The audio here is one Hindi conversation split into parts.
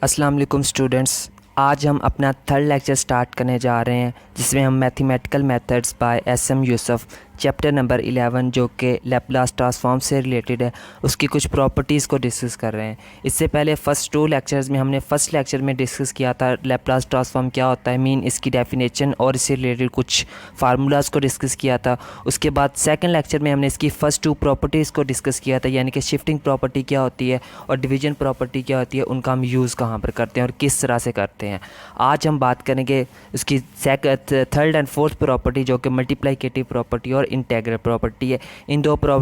अस्सलाम वालेकुम स्टूडेंट्स। आज हम अपना थर्ड लेक्चर स्टार्ट करने जा रहे हैं जिसमें हम mathematical methods by SM. Yusuf chapter number 11 जो कि लैप्लास ट्रांसफॉर्म से रिलेटेड है उसकी कुछ प्रॉपर्टीज़ को डिस्कस कर रहे हैं। इससे पहले फर्स्ट टू लेक्चर्स में हमने फर्स्ट लेक्चर में डिस्कस किया था लैप्लास ट्रांसफॉर्म क्या होता है, मीन इसकी डेफिनेशन और इससे रिलेटेड कुछ फार्मूलाज़ को डिस्कस किया था। उसके बाद सेकंड लेक्चर में हमने इसकी फ़र्स्ट टू प्रॉपर्टीज़ को डिस्कस किया था, यानी कि शिफ्टिंग प्रॉपर्टी क्या होती है और डिवीजन प्रॉपर्टी क्या होती है, उनका हम यूज़ कहाँ पर करते हैं और किस तरह से करते हैं। आज हम बात करेंगे उसकी थर्ड एंड फोर्थ प्रॉपर्टी जो कि मल्टीप्लिकेटिव प्रॉपर्टी और इंटीग्रल प्रॉपर्टी है।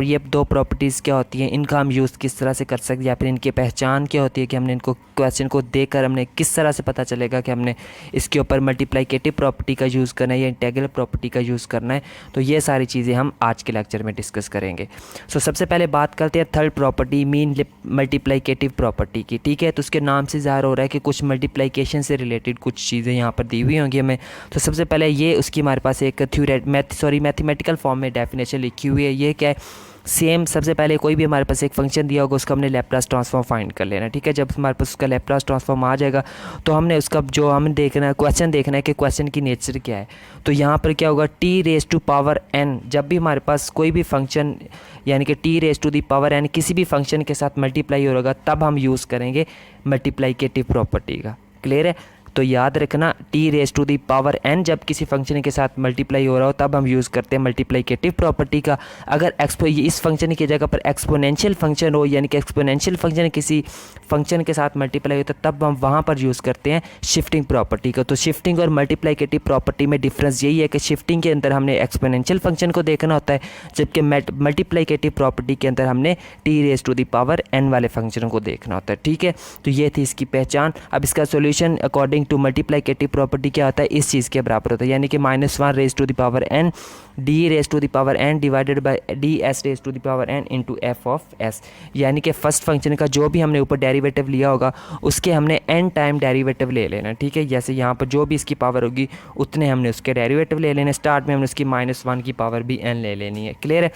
ये दो प्रॉपर्टीज़ क्या होती हैं, इनका हम यूज़ किस तरह से कर सकते हैं या फिर इनकी पहचान क्या होती है कि हमने इनको क्वेश्चन को देखकर हमने किस तरह से पता चलेगा कि हमने इसके ऊपर मल्टीप्लिकेटिव प्रॉपर्टी का यूज़ करना है या इंटीग्रल प्रॉपर्टी का यूज़ करना है। तो ये सारी चीज़ें हम आज के लेक्चर में डिस्कस करेंगे। सबसे पहले बात करते हैं third property mean multiplicative property की। ठीक है, तो उसके नाम से ज़ाहिर हो रहा है कि कुछ मल्टीप्लिकेशन से रिलेटेड कुछ चीज़ें यहाँ पर दी हुई होंगी हमें। तो सबसे पहले ये उसकी हमारे पास एक मैथमेटिकल फॉर्म में डेफिनेशन लिखी हुई है। ये क्या है, सेम सबसे पहले कोई भी हमारे पास एक फंक्शन दिया होगा उसका हमने लैप्लास ट्रांसफॉर्म फाइंड कर लेना। ठीक है, जब हमारे पास उसका लैप्लास ट्रांसफॉर्म आ जाएगा तो हमने उसका जो हमें देखना है क्वेश्चन देखना है कि क्वेश्चन की नेचर क्या है। तो यहाँ पर क्या होगा, T raise to power N, जब भी हमारे पास कोई भी फंक्शन यानी कि T raise to the power N किसी भी फंक्शन के साथ मल्टीप्लाई होगा तब हम यूज़ करेंगे मल्टीप्लिकेटिव प्रॉपर्टी का। क्लियर है, तो याद रखना T raise to the power N जब किसी फंक्शन के साथ मल्टीप्लाई हो रहा हो तब हम यूज़ करते हैं मल्टीप्लिकेटिव प्रॉपर्टी का। अगर इस फंक्शन की जगह पर एक्सपोनेंशियल फंक्शन हो यानी कि एक्सपोनेंशियल फंक्शन किसी फंक्शन के साथ मल्टीप्लाई होता है तब हम वहाँ पर यूज़ करते हैं शिफ्टिंग प्रॉपर्टी का। तो शिफ्टिंग और मल्टीप्लिकेटिव प्रॉपर्टी में डिफरेंस यही है कि शिफ्टिंग के अंदर हमने एक्सपोनेंशियल फंक्शन को देखना होता है जबकि मल्टीप्लिकेटिव प्रॉपर्टी के अंदर हमने T raise to the power N वाले फंक्शन को देखना होता है। ठीक है, तो ये थी इसकी पहचान। अब इसका solution according to multiplicative property क्या होता है, इस चीज़ के बराबर होता है, यानी कि -1 raise to the power N D raise to the power N divided by D S raise to the power N into F of S. यानी कि फर्स्ट फंक्शन का जो भी हमने ऊपर डेरिवेटिव लिया होगा उसके हमने एन टाइम डेरिवेटिव ले लेना। ठीक है, जैसे यहाँ पर जो भी इसकी पावर होगी उतने हमने उसके डेरिवेटिव ले लेने। स्टार्ट में हमने उसकी -1 की पावर भी एन ले लेनी है। क्लियर है,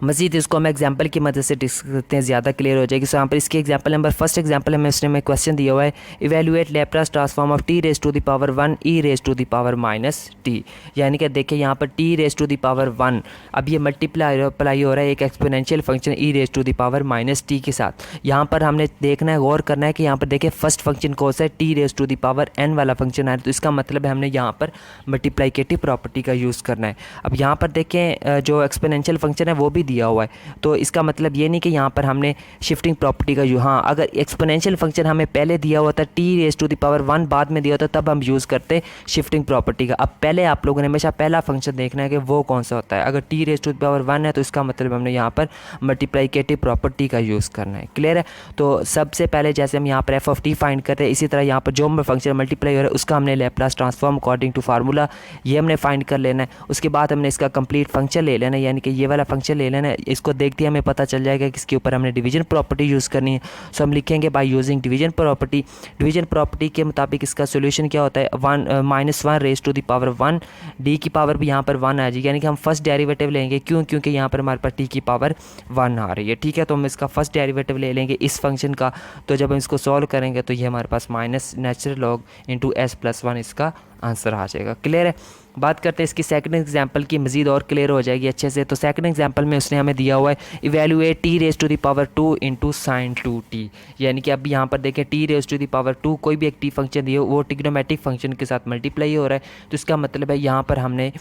मज़ीद इसको हम एग्जांपल की मदद से डिस्कस करते हैं, ज़्यादा क्लियर हो जाएगी। सो यहाँ पर इसकी एग्जांपल नंबर फर्स्ट एग्जांपल हमें उसने में क्वेश्चन दिया हुआ है, evaluate Laplace transform of T raise to the power 1 E raise to the power -t। यानी कि देखिए यहाँ पर T raise to the power 1, अब ये मल्टीप्लाई हो रहा है एक exponential function E raise to the power -t के साथ। यहाँ पर हमने देखना है, गौर करना है कि यहाँ पर देखिए फर्स्ट फंक्शन कौन सा है, T raise to the power n वाला फंक्शन है, तो इसका मतलब है हमने यहाँ पर मल्टीप्लिकेटिव प्रॉपर्टी का यूज़ करना है। अब यहाँ पर देखें जो एक्सपोनेंशियल फंक्शन है वो भी दिया हुआ है, तो इसका मतलब ये नहीं कि यहाँ पर हमने शिफ्टिंग प्रॉपर्टी का हाँ, अगर एक्सपोनेंशियल फंक्शन हमें पहले दिया हुआ था T raise to the power 1 बाद में दिया होता तब हम यूज़ करते शिफ्टिंग प्रॉपर्टी का। अब पहले आप लोगों ने हमेशा पहला फंक्शन देखना है कि वो कौन सा होता है। अगर T raise to the power 1 है तो इसका मतलब हमने यहाँ पर मल्टीप्लिकेटिव प्रॉपर्टी का यूज़ करना है। क्लियर है, तो सबसे पहले जैसे हम यहाँ पर एफ ऑफ टी फाइंड करते हैं, इसी तरह यहाँ पर जो फंक्शन मल्टीप्लाई हो रहा है उसका हमने Laplace transform according to formula ये हमने फाइंड कर लेना है। उसके बाद हमने इसका कंप्लीट फंक्शन ले लेना है, यानी कि ये वाला फंक्शन ले लेना है। इसको देखते ही हमें पता चल जाएगा कि इसके ऊपर हमने डिवीजन प्रॉपर्टी यूज़ करनी है। सो हम लिखेंगे by using division property. Division property के मुताबिक इसका सोल्यूशन क्या होता है, -1 raise to the power 1 D की पावर भी यहाँ पर 1 आ जाएगी, यानी कि हम फर्स्ट डेरिवेटिव लेंगे। क्योंकि यहाँ पर हमारे पास टी की पावर 1 आ रही है। ठीक है, तो हम इसका फर्स्ट डेरिवेटिव ले लेंगे इस फंक्शन का। तो जब हम इसको सॉल्व करेंगे तो ये हमारे पास minus natural log into S plus 1 इसका आंसर आ जाएगा। क्लियर है, बात करते हैं इसकी सेकंड एग्जांपल की, मज़ीद और क्लियर हो जाएगी अच्छे से। तो सेकंड एग्जांपल में उसने हमें दिया हुआ है evaluate T raise to the power 2 into sine 2t। यानी कि अब यहाँ पर देखें T raise to the power 2 कोई भी एक टी फंक्शन दिया वो ट्रिग्नोमेट्रिक फंक्शन के साथ मल्टीप्लाई हो रहा है, तो इसका मतलब है यहाँ पर हमने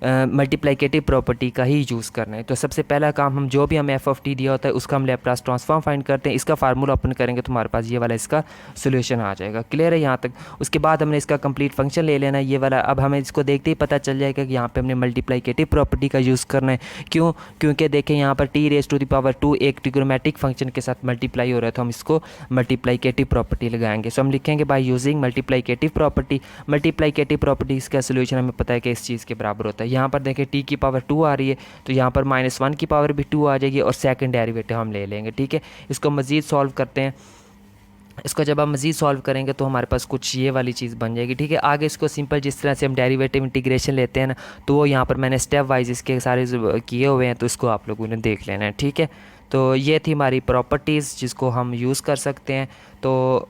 मल्टीप्लिकेटिव प्रॉपर्टी का ही यूज़ करना है। तो सबसे पहला काम हम जो भी हमें एफ ऑफ टी दिया होता है उसका हम लैप्लास ट्रांसफॉर्म फाइंड करते हैं। इसका फार्मूला ओपन करेंगे तो हमारे पास ये वाला इसका सोल्यूशन आ जाएगा। क्लियर है यहाँ तक। उसके बाद हमने इसका कंप्लीट फंक्शन ले लेना है ये वाला। अब हमें इसको देखते ही पता चल जाएगा कि यहाँ पे हमने मल्टीप्लिकेटिव प्रॉपर्टी का यूज़ करना है। क्योंकि देखें यहाँ पर T raise to the power 2 एक ट्रिग्नोमेट्रिक फंक्शन के साथ मल्टीप्लाई हो रहा है, तो हम इसको मल्टीप्लिकेटिव प्रॉपर्टी लगाएंगे। सो हम लिखेंगे by using multiplicative property. Multiplicative property इसका सोल्यूशन हमें पता है कि इस चीज़ के बराबर होता है। यहाँ पर देखें टी की पावर 2 आ रही है तो यहाँ पर -1 की पावर भी 2 आ जाएगी और सेकंड डेरिवेटिव हम ले लेंगे। ठीक है, इसको मज़ीद सॉल्व करते हैं। इसको जब हम मज़ीद सॉल्व करेंगे तो हमारे पास कुछ ये वाली चीज़ बन जाएगी। ठीक है, आगे इसको सिंपल जिस तरह से हम डेरिवेटिव इंटीग्रेशन लेते हैं ना, तो वो यहाँ पर मैंने स्टेप वाइज इसके सारे किए हुए हैं, तो इसको आप लोगों ने देख लेना है। ठीक है, तो ये थी हमारी प्रॉपर्टीज़ जिसको हम यूज़ कर सकते हैं। तो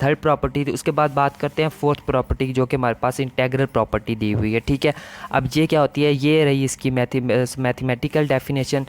थर्ड प्रॉपर्टी थी। उसके बाद बात करते हैं फोर्थ प्रॉपर्टी जो कि हमारे पास इंटेग्रल प्रॉपर्टी दी हुई है, ठीक है। अब ये क्या होती है, ये रही इसकी मैथमेटिकल डेफिनेशन।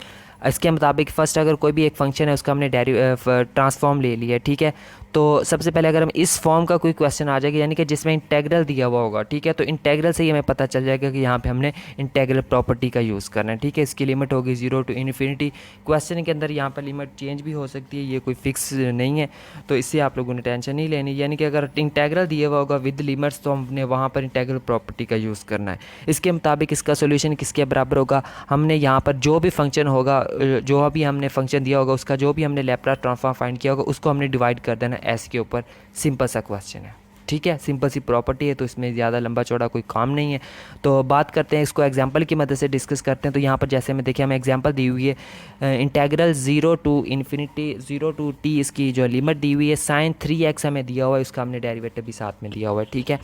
इसके मुताबिक फ़र्स्ट अगर कोई भी एक फंक्शन है उसका हमने ट्रांसफॉर्म ले लिया, ठीक है। तो सबसे पहले अगर हम इस फॉर्म का कोई क्वेश्चन आ जाएगा, यानी कि जिसमें इंटेग्रल दिया हुआ होगा, ठीक है, तो इंटेग्रल से ही हमें पता चल जाएगा कि यहाँ पे हमने इंटेग्रल प्रॉपर्टी का यूज़ करना है, ठीक है। इसकी लिमिट होगी 0 to इन्फिनिटी। क्वेश्चन के अंदर यहाँ पर लिमिट चेंज भी हो सकती है, ये कोई फिक्स नहीं है, तो इससे आप लोगों ने टेंशन नहीं लेनी। यानी कि अगर इंटेग्रल दिया हुआ होगा विद लिमिट्स तो हमने वहाँ पर इंटेग्रल प्रॉपर्टी का यूज़ करना है। इसके मुताबिक इसका सोल्यूशन किसके बराबर होगा, हमने यहाँ पर जो भी फंक्शन होगा, जो भी हमने फंक्शन दिया होगा उसका जो भी हमने लैप्लास ट्रांसफॉर्म फाइंड किया होगा उसको हमने डिवाइड कर देना एस के ऊपर। सिंपल सा क्वेश्चन है, ठीक है, सिंपल सी प्रॉपर्टी है, तो इसमें ज़्यादा लंबा चौड़ा कोई काम नहीं है। तो बात करते हैं इसको एग्जांपल की मदद से डिस्कस करते हैं। तो यहाँ पर जैसे हमें देखिए हमें एग्जांपल दी हुई है integral 0 to infinity 0 to t, इसकी जो लिमिट दी हुई है sin 3x हमें दिया हुआ है, उसका हमने डेरिवेटिव भी साथ में दिया हुआ है, ठीक है।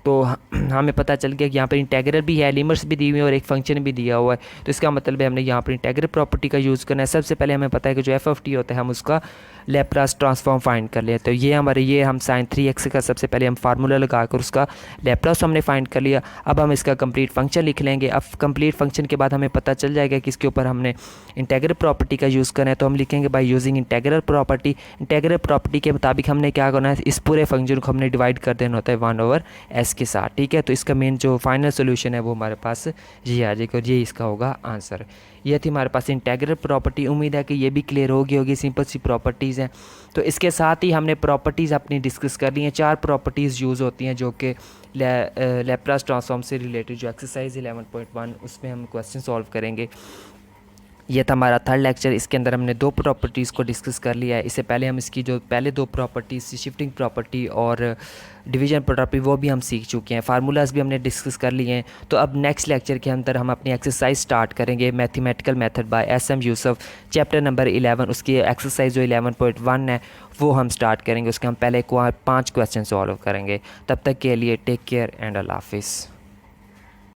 तो हमें पता चल गया कि यहाँ पर इंटेग्रल भी है, लिमिट्स भी दी हुई है और एक फंक्शन भी दिया हुआ है। तो इसका मतलब है हमने यहाँ पर इंटेग्रल प्रॉपर्टी का यूज़ करना है। सबसे पहले हमें पता है कि जो एफ ऑफ टी होता है हम उसका लैप्लास ट्रांसफॉर्म फाइंड कर लिया। तो ये हम sin 3x का सबसे पहले हम फार्मूला लगाकर उसका लैप्लास हमने फाइंड कर लिया। अब हम इसका कंप्लीट फंक्शन लिख लेंगे। अब कंप्लीट फंक्शन के बाद हमें पता चल जाएगा कि इसके ऊपर हमने इंटेग्रल प्रॉपर्टी का यूज़ करना है। तो हम लिखेंगे by using integral property. Integral property के मुताबिक हमने क्या करना है, इस पूरे फंक्शन को हमने डिवाइड कर देना होता है 1/s के साथ, ठीक है। तो इसका मेन जो फाइनल सोल्यूशन है वो हमारे पास ये आ जाएगा और ये इसका होगा आंसर। ये थी हमारे पास इंटेग्रल प्रॉपर्टी। उम्मीद है कि ये भी क्लियर होगी, सिंपल सी प्रॉपर्टीज़ हैं। तो इसके साथ ही हमने प्रॉपर्टीज़ अपनी डिस्कस कर ली हैं। 4 प्रॉपर्टीज़ यूज़ होती हैं जो कि लैप्लास ट्रांसफॉर्म से रिलेटेड जो एक्सरसाइज 11.1 उसमें हम क्वेश्चन सॉल्व करेंगे। ये था हमारा थर्ड लेक्चर। इसके अंदर हमने 2 प्रॉपर्टीज़ को डिस्कस कर लिया है। इससे पहले हम इसकी जो पहले 2 प्रॉपर्टीज़, शिफ्टिंग प्रॉपर्टी और डिवीजन प्रॉपर्टी, वो भी हम सीख चुके हैं। फार्मूलाज भी हमने डिस्कस कर लिए हैं। तो अब नेक्स्ट लेक्चर के अंदर हम अपनी एक्सरसाइज स्टार्ट करेंगे, mathematical method by SM Yusuf, chapter number 11। उसकी एक्सरसाइज जो 11.1 है वो हम स्टार्ट करेंगे। उसके हम पहले 5 क्वेश्चन सॉल्व करेंगे। तब तक के लिए टेक केयर एंड अल्लाह हाफिज़।